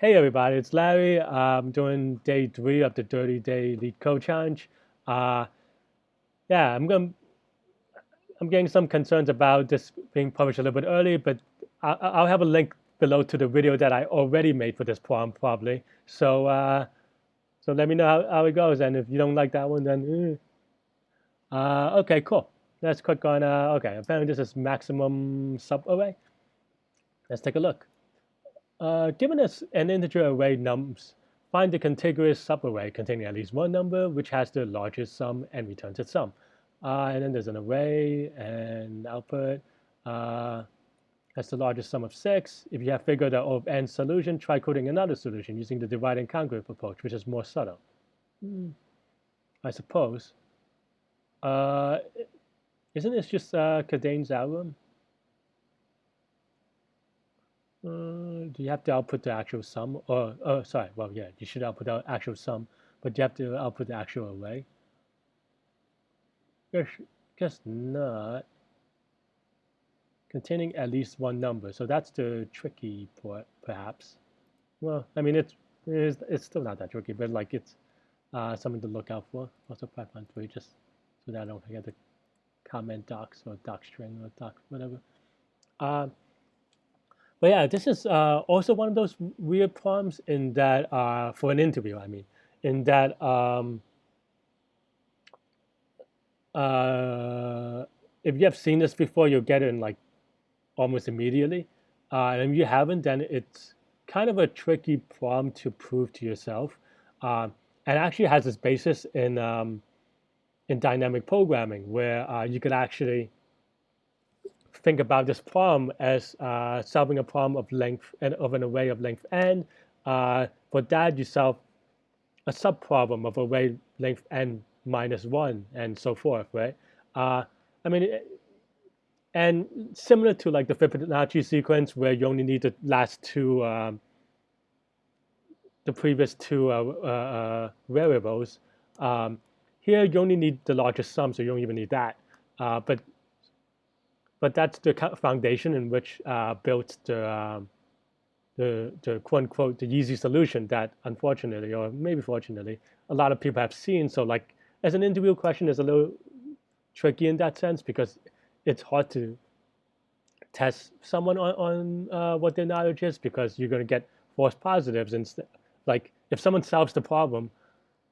Hey everybody, it's Larry. I'm doing day 3 of the 30-day Leetcode challenge. Uh, yeah, I'm getting some concerns about this being published a little bit early, but I'll have a link below to the video that I already made for this problem probably. So let me know how it goes, and if you don't like that one, then okay, cool. Let's click on okay. Apparently this is maximum subarray. Let's take a look. Given us an integer array nums, find the contiguous subarray containing at least one number which has the largest sum and returns its sum. And then there's an array and output has the largest sum of 6. If you have figured out O of n solution, try coding another solution using the divide and conquer approach, which is more subtle. I suppose. Uh, isn't this just Cadane's algorithm? Do you have to output the actual sum? Or, oh, sorry, well, yeah, you should output the actual sum, but you have to output the actual array. Guess not. Containing at least one number, so that's the tricky part, perhaps. Well, I mean, it's still not that tricky, but like it's something to look out for. Also, Python 3, just so that I don't forget the comment docs or doc string or doc whatever. But yeah, this is also one of those weird problems in that for an interview, I mean, in that if you have seen this before, you'll get it in like almost immediately. And if you haven't, then it's kind of a tricky problem to prove to yourself. And actually has its basis in dynamic programming, where you could actually think about this problem as solving a problem of length and of an array of length n. For that, you solve a subproblem of array length n minus 1 and so forth, right? I mean, and similar to like the Fibonacci sequence where you only need the last two, the previous two variables, here you only need the largest sum, so you don't even need that. But that's the foundation in which built the quote unquote the easy solution that unfortunately or maybe fortunately a lot of people have seen. So like as an interview question is a little tricky in that sense because it's hard to test someone on what their knowledge is because you're going to get false positives instead. Like if someone solves the problem,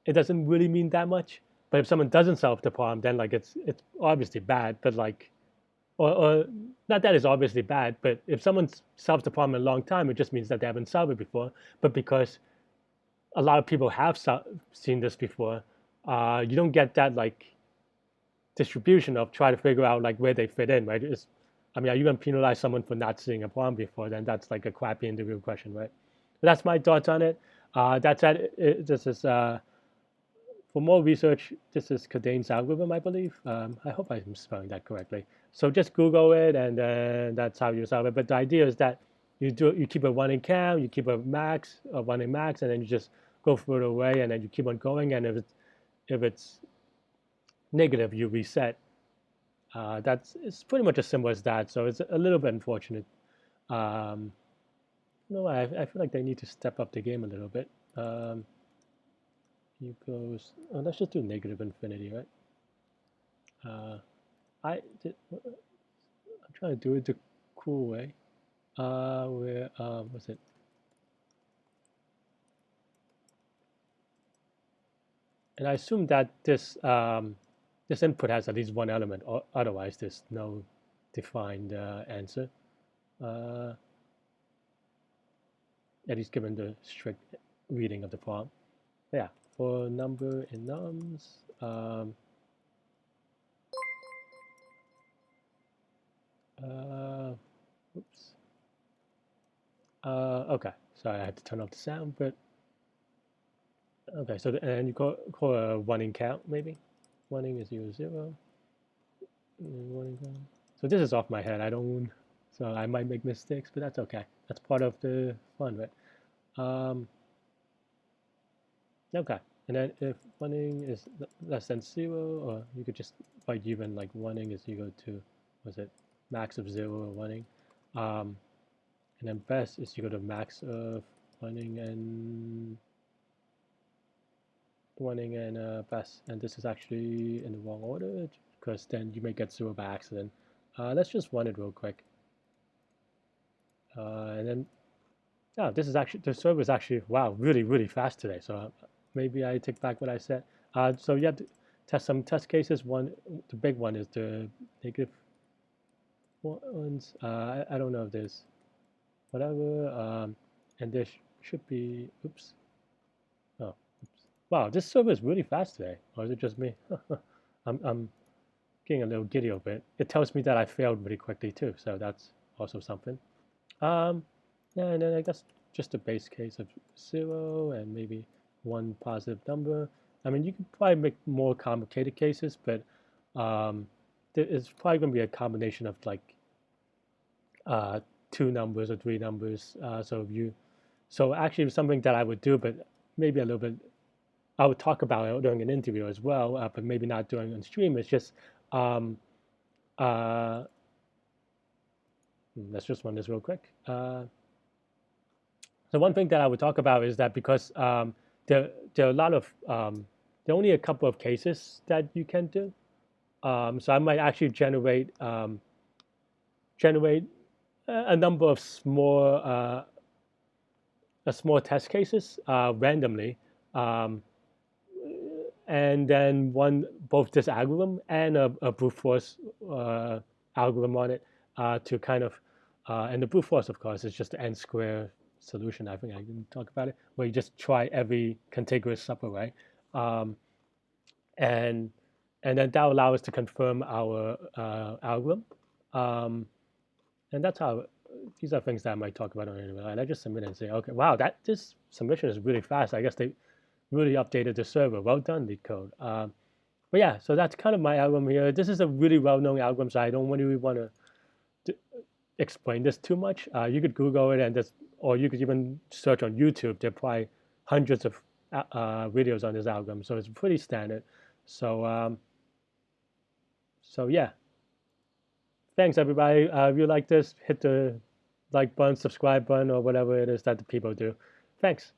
it doesn't really mean that much. But if someone doesn't solve the problem, then like it's obviously bad. But like or not that it's obviously bad, but if someone solves the problem in a long time, it just means that they haven't solved it before. But because a lot of people have seen this before, you don't get that like distribution of try to figure out like where they fit in, right? I mean, are you going to penalize someone for not seeing a problem before? Then that's like a crappy interview question, right? But that's my thoughts on it. That said, this is for more research, this is Cadane's algorithm, I believe. I hope I'm spelling that correctly. So just Google it, and then that's how you solve it. But the idea is that you keep a running count, you keep a max, a running max, and then you just go through the array, and then you keep on going. And if it's negative, you reset. It's pretty much as simple as that. So it's a little bit unfortunate. No, I feel like they need to step up the game a little bit. Equals, oh, let's just do negative infinity, right? I'm trying to do it the cool way. Where what's it? And I assume that this this input has at least one element, or otherwise there's no defined answer. At least given the strict reading of the problem. Yeah, for number in nums. Oops. Okay, sorry, I had to turn off the sound, but okay. So and you call a running count maybe. Running is 0, 0. Running count. So this is off my head. I don't. So I might make mistakes, but that's okay. That's part of the fun, right? Okay. And then if running is less than 0, or you could just write even like running is equal to, was it max of 0 or running? And then best is equal to max of running in best, and this is actually in the wrong order because then you may get 0 by accident. Let's just run it real quick. And then, yeah, this is actually, the server is actually, wow, really, really fast today. So maybe I take back what I said. So you have to test some test cases. One, the big one is the negative ones. I don't know if there's whatever. And there should be, oops. Oh, oops. Wow, this server is really fast today. Or is it just me? I'm getting a little giddy over it. It tells me that I failed really quickly too. So that's also something. Yeah, and then I guess just a base case of 0 and maybe one positive number. I mean, you could probably make more complicated cases, but it's probably going to be a combination of like 2 numbers or 3 numbers. So actually something that I would do, but maybe a little bit, I would talk about it during an interview as well, but maybe not doing on stream. It's just let's just run this real quick. So one thing that I would talk about is that because there are a lot of there are only a couple of cases that you can do. So I might actually generate a number of small test cases randomly, and then run both this algorithm and a brute force algorithm on it to kind of, and the brute force, of course, is just the n square solution. I think I can talk about it, where you just try every contiguous subarray, and then that will allow us to confirm our algorithm. And that's how, these are things that I might talk about on interview. And I just submit and say, okay, wow, this submission is really fast. I guess they really updated the server. Well done, Leetcode. But yeah, so that's kind of my algorithm here. This is a really well-known algorithm, so I don't really want to explain this too much. You could Google it, and or you could even search on YouTube. There are probably hundreds of videos on this algorithm, so it's pretty standard. So yeah. Thanks, everybody. If you like this, hit the like button, subscribe button, or whatever it is that the people do. Thanks.